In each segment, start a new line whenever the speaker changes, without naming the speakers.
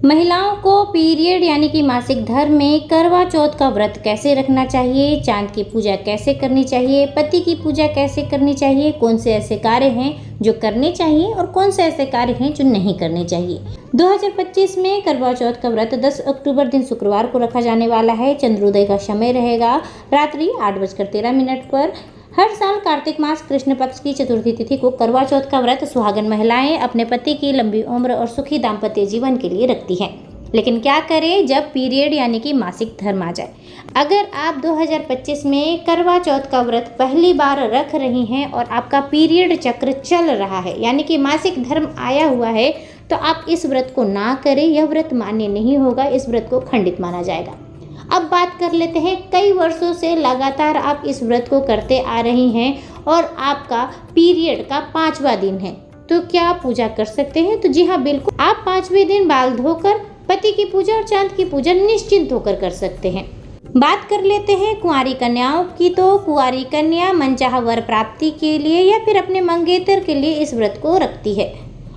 महिलाओं को पीरियड यानी कि मासिक धर्म में करवा चौथ का व्रत कैसे रखना चाहिए, चांद की पूजा कैसे करनी चाहिए, पति की पूजा कैसे करनी चाहिए, कौन से ऐसे कार्य हैं जो करने चाहिए और कौन से ऐसे कार्य हैं जो नहीं करने चाहिए। 2025 में करवा चौथ का व्रत 10 अक्टूबर दिन शुक्रवार को रखा जाने वाला है। चंद्रोदय का समय रहेगा रात्रि 8:13 पर। हर साल कार्तिक मास कृष्ण पक्ष की चतुर्थी तिथि को करवा चौथ का व्रत सुहागन महिलाएं अपने पति की लंबी उम्र और सुखी दाम्पत्य जीवन के लिए रखती हैं। लेकिन क्या करें जब पीरियड यानी कि मासिक धर्म आ जाए। अगर आप 2025 में करवा चौथ का व्रत पहली बार रख रही हैं और आपका पीरियड चक्र चल रहा है यानी कि मासिक धर्म आया हुआ है, तो आप इस व्रत को ना करें। यह व्रत मान्य नहीं होगा, इस व्रत को खंडित माना जाएगा। अब बात कर लेते हैं, कई वर्षों से लगातार आप इस व्रत को करते आ रही हैं और आपका पीरियड का 5वां दिन है, तो क्या आप पूजा कर सकते हैं? तो जी हाँ, बिल्कुल। आप 5वें दिन बाल धोकर पति की पूजा और चांद की पूजा निश्चिंत होकर कर सकते हैं। बात कर लेते हैं कुंवारी कन्याओं की। तो कुंवारी कन्या मनचाहा वर प्राप्ति के लिए या फिर अपने मंगेतर के लिए इस व्रत को रखती है।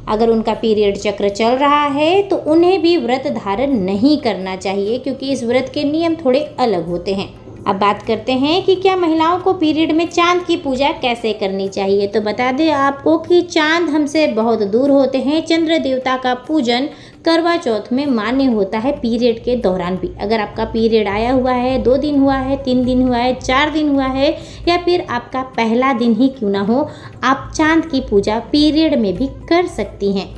अगर उनका पीरियड चक्र चल रहा है तो उन्हें भी व्रत धारण नहीं करना चाहिए, क्योंकि इस व्रत के नियम थोड़े अलग होते हैं। अब बात करते हैं कि क्या महिलाओं को पीरियड में चांद की पूजा कैसे करनी चाहिए। तो बता दें आपको कि चांद हमसे बहुत दूर होते हैं। चंद्र देवता का पूजन करवा चौथ में मान्य होता है पीरियड के दौरान भी। अगर आपका पीरियड आया हुआ है, 2 दिन हुआ है, 3 दिन हुआ है, 4 दिन हुआ है या फिर आपका पहला दिन ही क्यों ना हो, आप चांद की पूजा पीरियड में भी कर सकती हैं।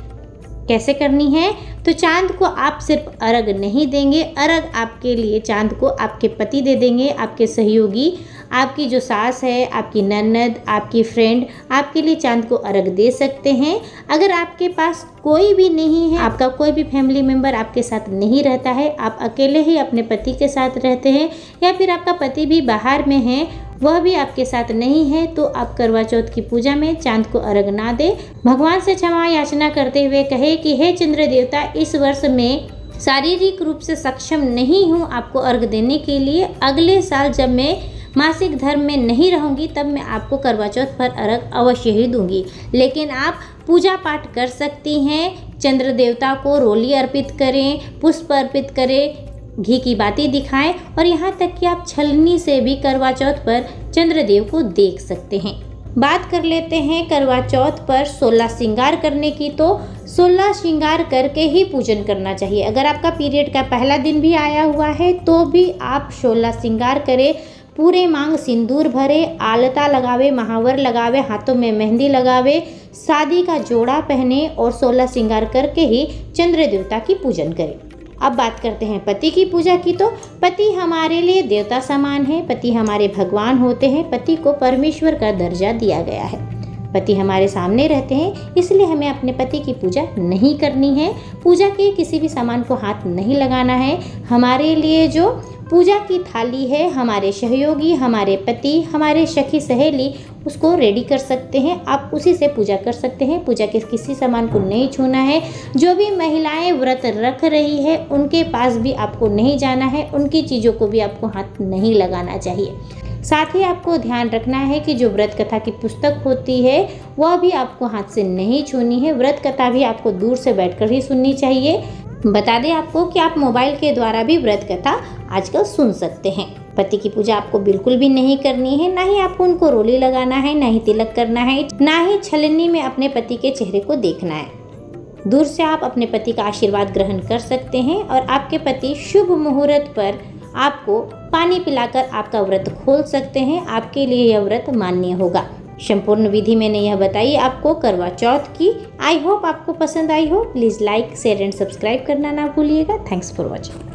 कैसे करनी है? तो चांद को आप सिर्फ अर्घ नहीं देंगे, अर्घ आपके लिए चांद को आपके पति दे देंगे, आपके सहयोगी, आपकी जो सास है, आपकी ननद, आपकी फ्रेंड आपके लिए चांद को अर्घ दे सकते हैं। अगर आपके पास कोई भी नहीं है, आपका कोई भी फैमिली मेम्बर आपके साथ नहीं रहता है, आप अकेले ही अपने पति के साथ रहते हैं या फिर आपका पति भी बाहर में है, वह भी आपके साथ नहीं है, तो आप करवा चौथ की पूजा में चांद को अर्घ ना दे। भगवान से क्षमा याचना करते हुए कहे कि हे चंद्र देवता, इस वर्ष में शारीरिक रूप से सक्षम नहीं हूँ आपको अर्घ देने के लिए। अगले साल जब मैं मासिक धर्म में नहीं रहूँगी तब मैं आपको करवा चौथ पर अर्घ अवश्य ही दूंगी। लेकिन आप पूजा पाठ कर सकती हैं। चंद्र देवता को रोली अर्पित करें, पुष्प अर्पित करें, घी की बाती दिखाएं और यहाँ तक कि आप छलनी से भी करवा चौथ पर चंद्रदेव को देख सकते हैं। बात कर लेते हैं करवा चौथ पर 16 श्रृंगार करने की। तो 16 श्रृंगार करके ही पूजन करना चाहिए। अगर आपका पीरियड का पहला दिन भी आया हुआ है तो भी आप 16 श्रृंगार करें। पूरे मांग सिंदूर भरे, आलता लगावे, महावर लगावे, हाथों में मेहंदी लगावे, शादी का जोड़ा पहने और 16 श्रृंगार करके ही चंद्र देवता की पूजन करें। अब बात करते हैं पति की पूजा की। तो पति हमारे लिए देवता समान है, पति हमारे भगवान होते हैं, पति को परमेश्वर का दर्जा दिया गया है। पति हमारे सामने रहते हैं, इसलिए हमें अपने पति की पूजा नहीं करनी है। पूजा के किसी भी सामान को हाथ नहीं लगाना है। हमारे लिए जो पूजा की थाली है, हमारे सहयोगी, हमारे पति, हमारे सखी सहेली उसको रेडी कर सकते हैं, आप उसी से पूजा कर सकते हैं। पूजा के किसी सामान को नहीं छूना है। जो भी महिलाएं व्रत रख रही है उनके पास भी आपको नहीं जाना है, उनकी चीज़ों को भी आपको हाथ नहीं लगाना चाहिए। साथ ही आपको ध्यान रखना है कि जो व्रत कथा की पुस्तक होती है वह भी आपको हाथ से नहीं छूनी है। व्रत कथा भी आपको दूर से बैठकर ही सुननी चाहिए। बता दें आपको कि आप मोबाइल के द्वारा भी व्रत कथा आजकल सुन सकते हैं। पति की पूजा आपको बिल्कुल भी नहीं करनी है, ना ही आपको उनको रोली लगाना है, ना ही तिलक करना है, ना ही छलनी में अपने पति के चेहरे को देखना है। दूर से आप अपने पति का आशीर्वाद ग्रहण कर सकते हैं और आपके पति शुभ मुहूर्त पर आपको पानी पिलाकर आपका व्रत खोल सकते हैं। आपके लिए यह व्रत मान्य होगा। संपूर्ण विधि मैंने यह बताई आपको करवा चौथ की। आई होप आपको पसंद आई हो। Please like, share and subscribe करना ना भूलिएगा। Thanks for watching.